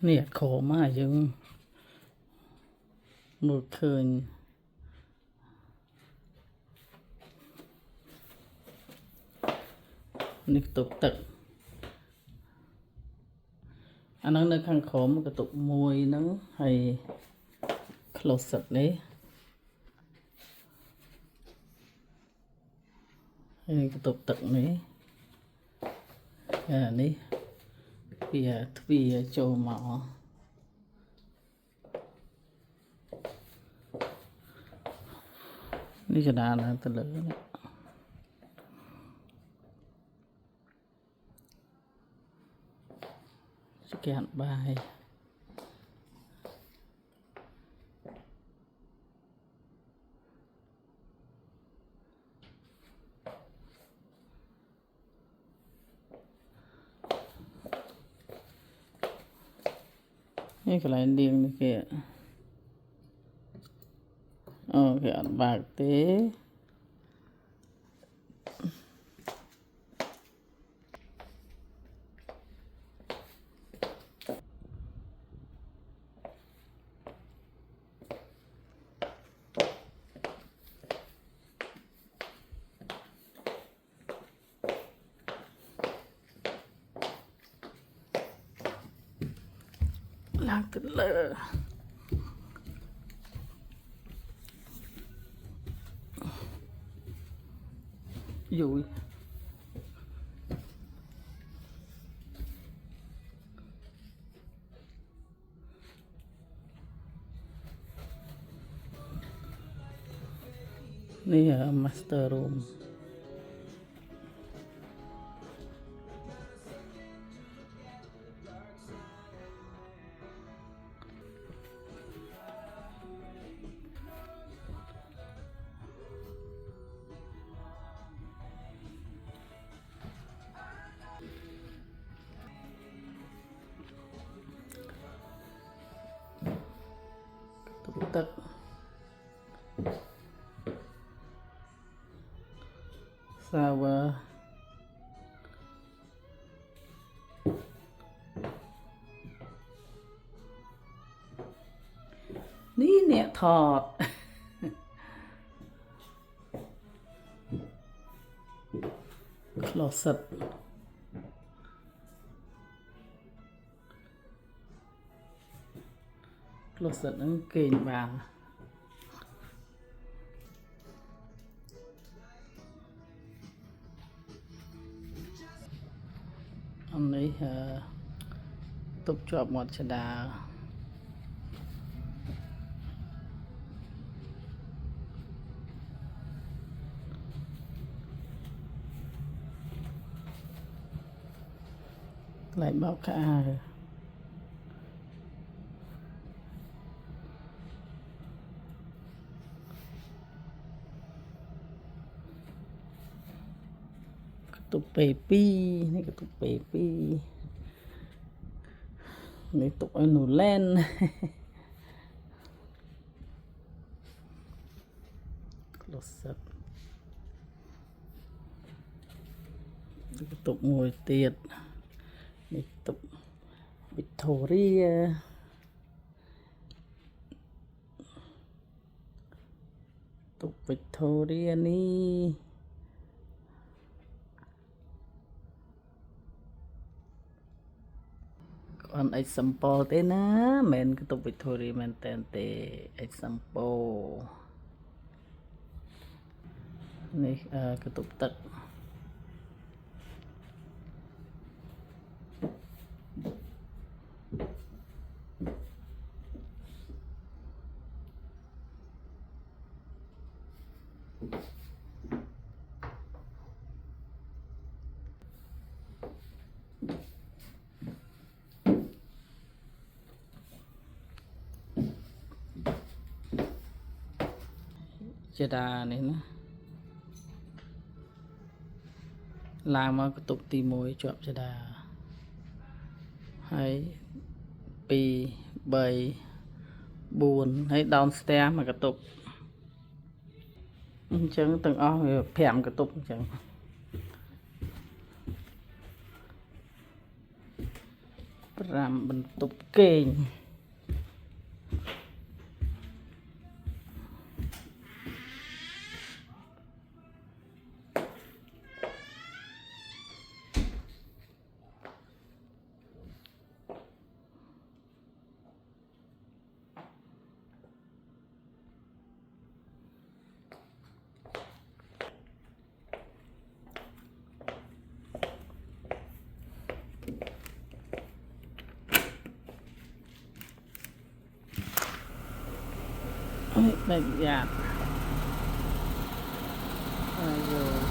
เนี่ยขอมายังหมดคืนนี่ตกตึกอันนั้นในข้างขอมันกระตุกมวยนั้นให้คลอสดนี้ให้กระตุกตึกนี้នេះវាទ្វារចូលមកនេះកណ្ដាលទៅលើនេះស្កែនបាយនេះកន្លែងលាងនេះគេគេអត់បើកទេឡើងទៅលើយូរនេះ master room ទឹកសាវ៉ានេះអ្នកថតcloset closet ហ្នឹងគេងបាននេះទុកជាប់មាត់ច្ដាកន្លែងបោកខោអាវកតុបពេល2នេះកតុបពេល2នេះទុកឲ្យនូឡែនcloset កតុបមួយទៀតនេះទុក Victoria ទុក Victoria នេះអត់ example ទេណាមិនមែនកតុប Victoria មែនតែនទេ example នេះកតុបទឹកចេតានេះណាឡើងមកកតុបទី1ជាប់ចេតាហើយ2 3 4ហើយ downstairs មកកតុបអញ្ចឹងទាំងអស់វា5កតុបអញ្ចឹង 5 បន្ទប់គេងបែបយ៉ាប់អាយ